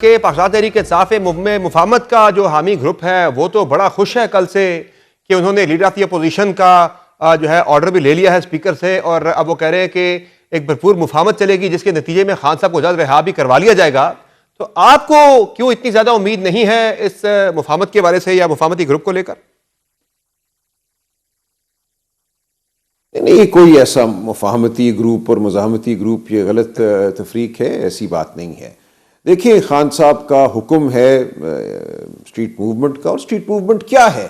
کہ پاکستان تحریک انصاف میں مفاہمت کا جو حامی گروپ ہے وہ تو بڑا خوش ہے کل سے کہ انہوں نے لیڈر آف دی اپوزیشن کا جو ہے آرڈر بھی لے لیا ہے اسپیکر سے، اور اب وہ کہہ رہے ہیں کہ ایک بھرپور مفاہمت چلے گی جس کے نتیجے میں خان صاحب کو جلد رہا بھی کروا لیا جائے گا۔ تو آپ کو کیوں اتنی زیادہ امید نہیں ہے اس مفاہمت کے بارے سے یا مفاہمتی گروپ کو لے کر؟ نہیں، کوئی ایسا مفاہمتی گروپ اور مزاحمتی گروپ یہ غلط تفریق ہے، ایسی بات نہیں ہے۔ دیکھیں، خان صاحب کا حکم ہے اسٹریٹ موومنٹ کا، اور اسٹریٹ موومنٹ کیا ہے؟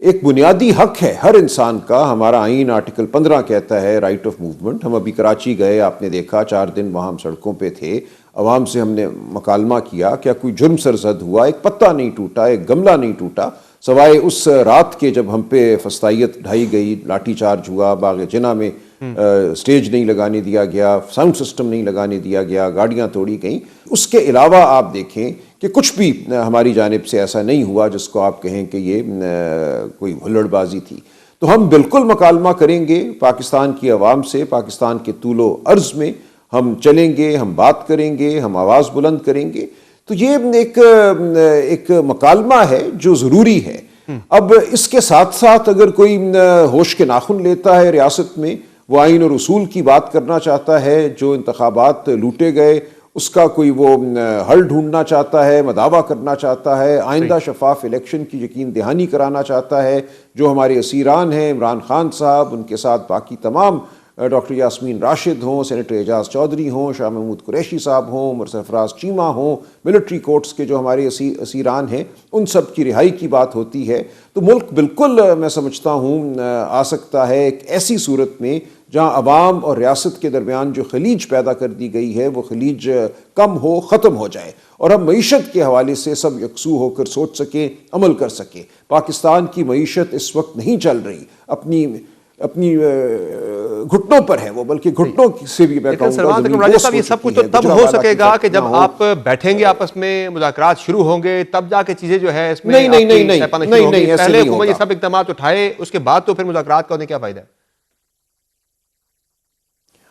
ایک بنیادی حق ہے ہر انسان کا۔ ہمارا آئین آرٹیکل 15 کہتا ہے رائٹ آف موومنٹ۔ ہم ابھی کراچی گئے، آپ نے دیکھا 4 دن وہاں ہم سڑکوں پہ تھے، عوام سے ہم نے مکالمہ کیا، کیا کوئی جرم سرزد ہوا؟ ایک پتہ نہیں ٹوٹا، ایک گملہ نہیں ٹوٹا، سوائے اس رات کے جب ہم پہ فسطائیت ڈھائی گئی، لاٹھی چارج ہوا، باغ جناح میں سٹیج نہیں لگانے دیا گیا، ساؤنڈ سسٹم نہیں لگانے دیا گیا، گاڑیاں توڑی گئیں۔ اس کے علاوہ آپ دیکھیں کہ کچھ بھی ہماری جانب سے ایسا نہیں ہوا جس کو آپ کہیں کہ یہ کوئی ہلڑ بازی تھی۔ تو ہم بالکل مکالمہ کریں گے پاکستان کی عوام سے، پاکستان کے طول و عرض میں ہم چلیں گے، ہم بات کریں گے، ہم آواز بلند کریں گے۔ تو یہ ایک مکالمہ ہے جو ضروری ہے۔ اب اس کے ساتھ ساتھ اگر کوئی ہوش کے ناخن لیتا ہے ریاست میں، وہ آئین اور اصول کی بات کرنا چاہتا ہے، جو انتخابات لوٹے گئے اس کا کوئی وہ حل ڈھونڈنا چاہتا ہے، مداوع کرنا چاہتا ہے، آئندہ شفاف الیکشن کی یقین دہانی کرانا چاہتا ہے، جو ہمارے اسیران ہیں عمران خان صاحب، ان کے ساتھ باقی تمام ڈاکٹر یاسمین راشد ہوں، سینیٹر اعجاز چودھری ہوں، شاہ محمود قریشی صاحب ہوں، عمر سرفراز چیمہ ہوں، ملٹری کورٹس کے جو ہمارے اسیران ہیں، ان سب کی رہائی کی بات ہوتی ہے، تو ملک بالکل میں سمجھتا ہوں آ سکتا ہے ایک ایسی صورت میں جہاں عوام اور ریاست کے درمیان جو خلیج پیدا کر دی گئی ہے وہ خلیج کم ہو، ختم ہو جائے، اور ہم معیشت کے حوالے سے سب یکسو ہو کر سوچ سکیں، عمل کر سکیں۔ پاکستان کی معیشت اس وقت نہیں چل رہی، اپنی گھٹنوں پر ہے وہ، بلکہ گھٹنوں سے بھی میں کہوں گا یہ سب کچھ تو تب ہو سکے گا کہ جب آپ بیٹھیں گے آپس میں، مذاکرات شروع ہوں گے، تب جا کے چیزیں جو ہے اس میں نہیں، پہلے حکومت یہ سب اقدامات اٹھائے، اس کے بعد تو پھر مذاکرات کا ہونے کیا فائدہ ہے؟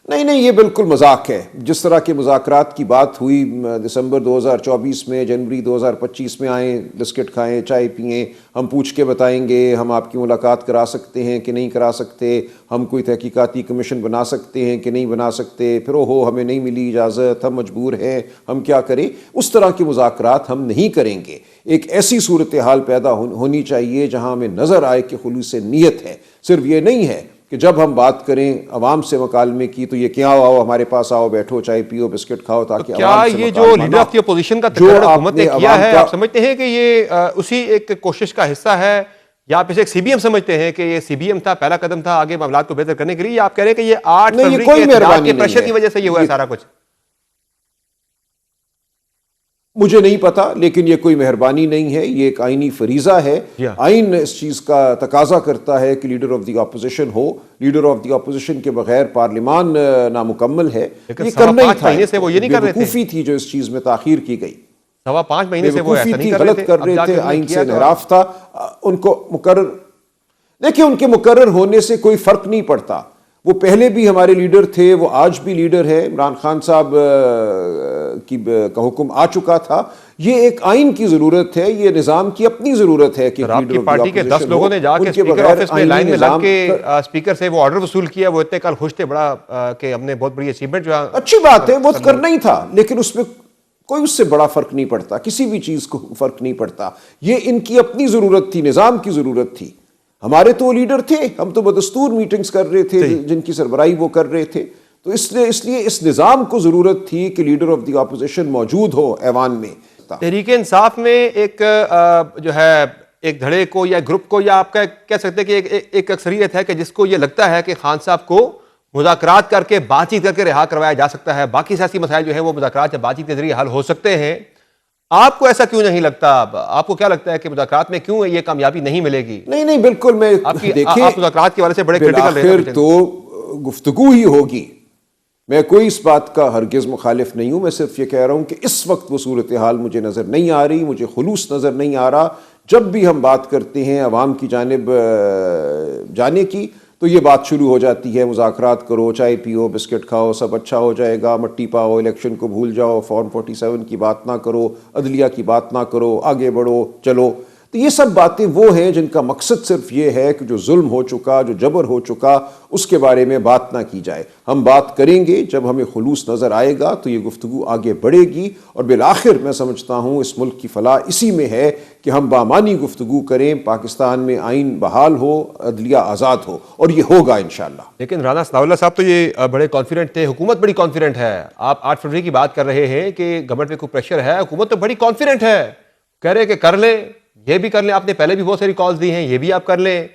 نہیں، یہ بالکل مذاق ہے۔ جس طرح کے مذاکرات کی بات ہوئی دسمبر 2024 میں، جنوری 2025 میں آئیں، بسکٹ کھائیں، چائے پئیں، ہم پوچھ کے بتائیں گے، ہم آپ کی ملاقات کرا سکتے ہیں کہ نہیں کرا سکتے، ہم کوئی تحقیقاتی کمیشن بنا سکتے ہیں کہ نہیں بنا سکتے، پھر ہمیں نہیں ملی اجازت، ہم مجبور ہیں، ہم کیا کریں؟ اس طرح کے مذاکرات ہم نہیں کریں گے۔ ایک ایسی صورتحال پیدا ہونی چاہیے جہاں ہمیں نظر آئے کہ خلوص نیت ہے۔ صرف یہ نہیں ہے کہ جب ہم بات کریں عوام سے مکالمے کی تو یہ کیا آؤ ہمارے پاس آؤ، بیٹھو، چائے پیو، بسکٹ کھاؤ، تاکہ کیا یہ جو لیڈر آف دی اپوزیشن کا تقرر حکومت نے کیا ہے، آپ سمجھتے ہیں کہ یہ اسی ایک کوشش کا حصہ ہے، یا آپ اسے ایک سی بی ایم سمجھتے ہیں کہ یہ سی بی ایم تھا، پہلا قدم تھا آگے معاملات کو بہتر کرنے کے لیے، یا آپ کہہ رہے ہیں کہ یہ 8 فروری کے احتجاج کے پریشر کی وجہ سے یہ ہوا ہے سارا کچھ؟ مجھے نہیں پتا، لیکن یہ کوئی مہربانی نہیں ہے، یہ ایک آئینی فریضہ ہے۔ آئین اس چیز کا تقاضا کرتا ہے کہ leader of the opposition who, leader of the opposition کے بغیر پارلیمان نامکمل ہے۔ یہ کرنا ہی تھا، بیوقوفی تھی جو اس چیز میں تاخیر کی گئی، 5 مہینے سے وہ ایسا نہیں کر رہے تھے، غلط کر رہے تھے، آئین سے انحراف تھا۔ ان کو مقرر دیکھیں، ان کے مقرر ہونے سے کوئی فرق نہیں پڑتا، وہ پہلے بھی ہمارے لیڈر تھے، وہ آج بھی لیڈر ہے، عمران خان صاحب کا حکم آ چکا تھا۔ یہ ایک آئین کی ضرورت ہے، یہ نظام کی اپنی ضرورت ہے کہ آپ کی پارٹی کے 10 لوگوں نے جا کے اسپیکر آفس میں لائن میں لگ کے اسپیکر سے وہ آرڈر وصول کیا، وہ اتنے کل خوش تھے بڑا کہ ہم نے بہت بڑی اچیومنٹ جو اچھی بات ہے، وہ کرنا ہی تھا، لیکن اس میں کوئی اس سے بڑا فرق نہیں پڑتا، کسی بھی چیز کو فرق نہیں پڑتا۔ یہ ان کی اپنی ضرورت تھی، نظام کی ضرورت تھی۔ ہمارے تو لیڈر تھے، ہم تو بدستور میٹنگز کر رہے تھے جن کی سربراہی وہ کر رہے تھے، تو اس لیے اس نظام کو ضرورت تھی کہ لیڈر آف دی اپوزیشن موجود ہو ایوان میں۔ تحریک انصاف میں ایک جو ہے ایک دھڑے کو یا گروپ کو، یا آپ کہہ سکتے ہیں کہ ایک اکثریت ہے کہ جس کو یہ لگتا ہے کہ خان صاحب کو مذاکرات کر کے، بات چیت کر کے رہا کروایا جا سکتا ہے، باقی سیاسی مسائل جو ہیں وہ مذاکرات یا بات چیت کے ذریعے حل ہو سکتے ہیں۔ آپ کو ایسا کیوں نہیں لگتا؟ آپ کو کیا لگتا ہے کہ مذاکرات میں کیوں یہ کامیابی نہیں ملے گی؟ نہیں، بالکل، میں آپ مذاکرات کے حوالے سے بڑے کریٹیکل رہے ہیں۔ تو گفتگو ہی ہوگی، میں کوئی اس بات کا ہرگز مخالف نہیں ہوں، میں صرف یہ کہہ رہا ہوں کہ اس وقت وہ صورتحال مجھے نظر نہیں آ رہی، مجھے خلوص نظر نہیں آ رہا۔ جب بھی ہم بات کرتے ہیں عوام کی جانب جانے کی تو یہ بات شروع ہو جاتی ہے، مذاکرات کرو، چائے پیو، بسکٹ کھاؤ، سب اچھا ہو جائے گا، مٹی پاؤ، الیکشن کو بھول جاؤ، فارم 47 کی بات نہ کرو، عدلیہ کی بات نہ کرو، آگے بڑھو، چلو۔ تو یہ سب باتیں وہ ہیں جن کا مقصد صرف یہ ہے کہ جو ظلم ہو چکا، جو جبر ہو چکا، اس کے بارے میں بات نہ کی جائے۔ ہم بات کریں گے، جب ہمیں خلوص نظر آئے گا تو یہ گفتگو آگے بڑھے گی، اور بالآخر میں سمجھتا ہوں اس ملک کی فلاح اسی میں ہے کہ ہم بامانی گفتگو کریں، پاکستان میں آئین بحال ہو، عدلیہ آزاد ہو، اور یہ ہوگا انشاءاللہ۔ لیکن رانا ثناء اللہ صاحب تو یہ بڑے کانفیڈنٹ تھے، حکومت بڑی کانفیڈنٹ ہے۔ آپ 8 فروری کی بات کر رہے ہیں کہ گورنمنٹ پہ کوئی پریشر ہے، حکومت تو بڑی کانفیڈنٹ ہے، کہہ رہے کہ کر لیں، یہ بھی کر لیں، آپ نے پہلے بھی بہت ساری کالز دی ہیں، یہ بھی آپ کر لیں۔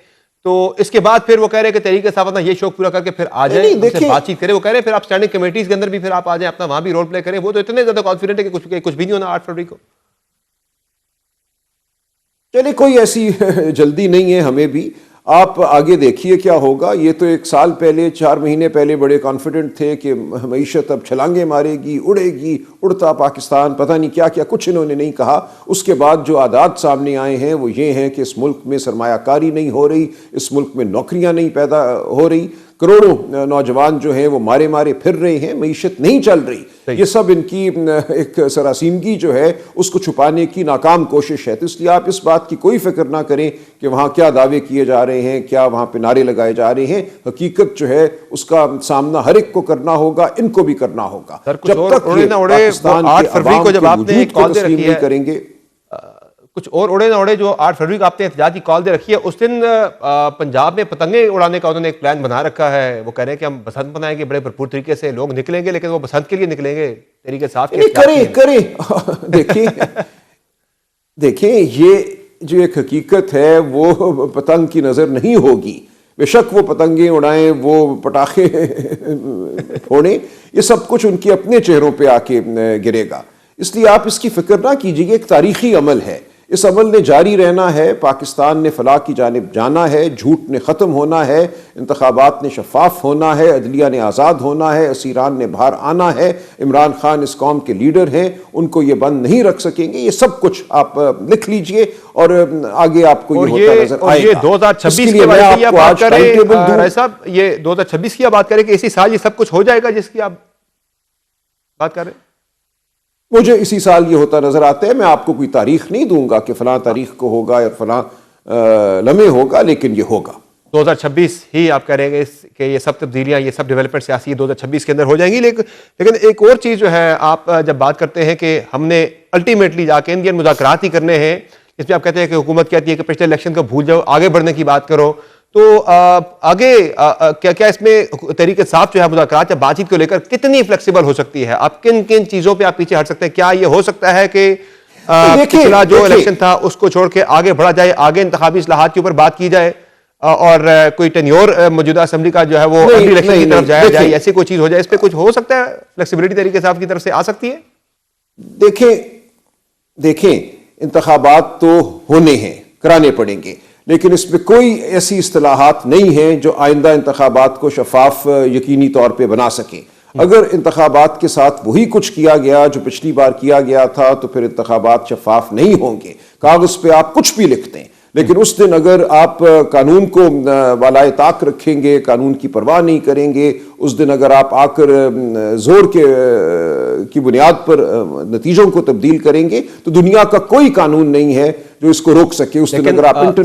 تو اس کے بعد پھر وہ کہہ رہے کہ تحریک انصاف اپنا یہ شوق پورا کر کے پھر آ جائیں، ان سے بات چیت کریں۔ وہ کہہ رہے پھر آپ اسٹینڈنگ کمیٹیز کے اندر بھی پھر آپ آ جائیں، اپنا وہاں بھی رول پلے کریں۔ وہ تو اتنے زیادہ کانفیڈنٹ ہے کہ کچھ بھی نہیں ہونا 8 فروری کو۔ چلے کوئی ایسی جلدی نہیں ہے ہمیں بھی، آپ آگے دیکھیے کیا ہوگا۔ یہ تو 1 سال پہلے، 4 مہینے پہلے بڑے کانفیڈنٹ تھے کہ معیشت اب چھلانگیں مارے گی، اڑے گی، اڑتا پاکستان، پتہ نہیں کیا کیا کچھ انہوں نے نہیں کہا۔ اس کے بعد جو عادات سامنے آئے ہیں وہ یہ ہیں کہ اس ملک میں سرمایہ کاری نہیں ہو رہی، اس ملک میں نوکریاں نہیں پیدا ہو رہی، کروڑوں نوجوان جو ہیں وہ مارے مارے پھر رہے ہیں، معیشت نہیں چل رہی۔ یہ سب ان کی ایک سراسیمگی جو ہے اس کو چھپانے کی ناکام کوشش ہے۔ تو اس لیے آپ اس بات کی کوئی فکر نہ کریں کہ وہاں کیا دعوے کیے جا رہے ہیں، کیا وہاں پہ نعرے لگائے جا رہے ہیں۔ حقیقت جو ہے اس کا سامنا ہر ایک کو کرنا ہوگا، ان کو بھی کرنا ہوگا۔ جب تک یہ پاکستان کے عوام کے وجود کو تسلیم نہیں کریں گے۔ کچھ اور اڑے نہ اڑے، جو 8 فروری کو آپ نے احتجاج کی کال دے رکھی ہے، اس دن پنجاب میں پتنگیں اڑانے کا انہوں نے ایک پلان بنا رکھا ہے۔ وہ کہہ رہے ہیں کہ ہم بسنت منائیں گے، بڑے بھرپور طریقے سے لوگ نکلیں گے، لیکن وہ بسنت کے لیے نکلیں گے، تحریک انصاف کے کریں۔ دیکھیں یہ جو ایک حقیقت ہے وہ پتنگ کی نظر نہیں ہوگی۔ بے شک وہ پتنگیں اڑائیں، وہ پٹاخے پھوڑیں، یہ سب کچھ ان کے اپنے چہروں پہ آ کے گرے گا۔ اس لیے آپ اس کی فکر نہ کیجیے، ایک تاریخی عمل ہے، اس عمل نے جاری رہنا ہے۔ پاکستان نے فلاح کی جانب جانا ہے، جھوٹ نے ختم ہونا ہے، انتخابات نے شفاف ہونا ہے، عدلیہ نے آزاد ہونا ہے، اسیران نے باہر آنا ہے۔ عمران خان اس قوم کے لیڈر ہیں، ان کو یہ بند نہیں رکھ سکیں گے۔ یہ سب کچھ آپ لکھ لیجئے اور آگے آپ کو یہ ہوتا نظر آئے گا۔ یہ 2026 کی بات کر رہے ہیں رائے صاحب، یہ 2026 کی بات کریں کہ اسی سال یہ سب کچھ ہو جائے گا جس کی آپ بات کر رہے ہیں؟ مجھے اسی سال یہ ہوتا نظر آتا ہے۔ میں آپ کو کوئی تاریخ نہیں دوں گا کہ فلاں تاریخ کو ہوگا یا فلاں لمحے ہوگا، لیکن یہ ہوگا 2026 ہی آپ کہہ رہے ہیں کہ یہ سب تبدیلیاں، یہ سب ڈیولپمنٹ سیاسی 2026 کے اندر ہو جائیں گی۔ لیکن ایک اور چیز جو ہے، آپ جب بات کرتے ہیں کہ ہم نے الٹیمیٹلی جا کے انڈین مذاکرات ہی کرنے ہیں، اس میں آپ کہتے ہیں کہ حکومت کہتی ہے کہ پچھلے الیکشن کو بھول جاؤ، آگے بڑھنے کی بات کرو، تو آگے کیا اس میں تحریک انصاف جو ہے مذاکرات یا بات چیت کو لے کر کتنی فلیکسیبل ہو سکتی ہے؟ آپ کن چیزوں پہ آپ پیچھے ہٹ سکتے ہیں؟ کیا یہ ہو سکتا ہے کہ پچھلا جو الیکشن تھا اس کو چھوڑ کے آگے بڑھا جائے، آگے انتخابی اصلاحات کے اوپر بات کی جائے، اور کوئی ٹینیور موجودہ اسمبلی کا جو ہے وہ اگلی الیکشن کی طرف جایا جائے، ایسی کوئی چیز ہو جائے؟ اس پہ کچھ ہو سکتا ہے؟ فلیکسیبلٹی تحریک انصاف کی طرف سے آ سکتی ہے؟ دیکھیں انتخابات تو ہونے ہیں، کرانے پڑیں گے، لیکن اس میں کوئی ایسی اصطلاحات نہیں ہیں جو آئندہ انتخابات کو شفاف یقینی طور پہ بنا سکیں۔ اگر انتخابات کے ساتھ وہی کچھ کیا گیا جو پچھلی بار کیا گیا تھا تو پھر انتخابات شفاف نہیں ہوں گے۔ کاغذ پہ آپ کچھ بھی لکھتے ہیں، لیکن اس دن اگر آپ قانون کو بالائے طاق رکھیں گے، قانون کی پرواہ نہیں کریں گے، اس دن اگر آپ آ کر زور کی بنیاد پر نتیجوں کو تبدیل کریں گے تو دنیا کا کوئی قانون نہیں ہے جو اس کو روک سکے۔ اس دن اگر آپ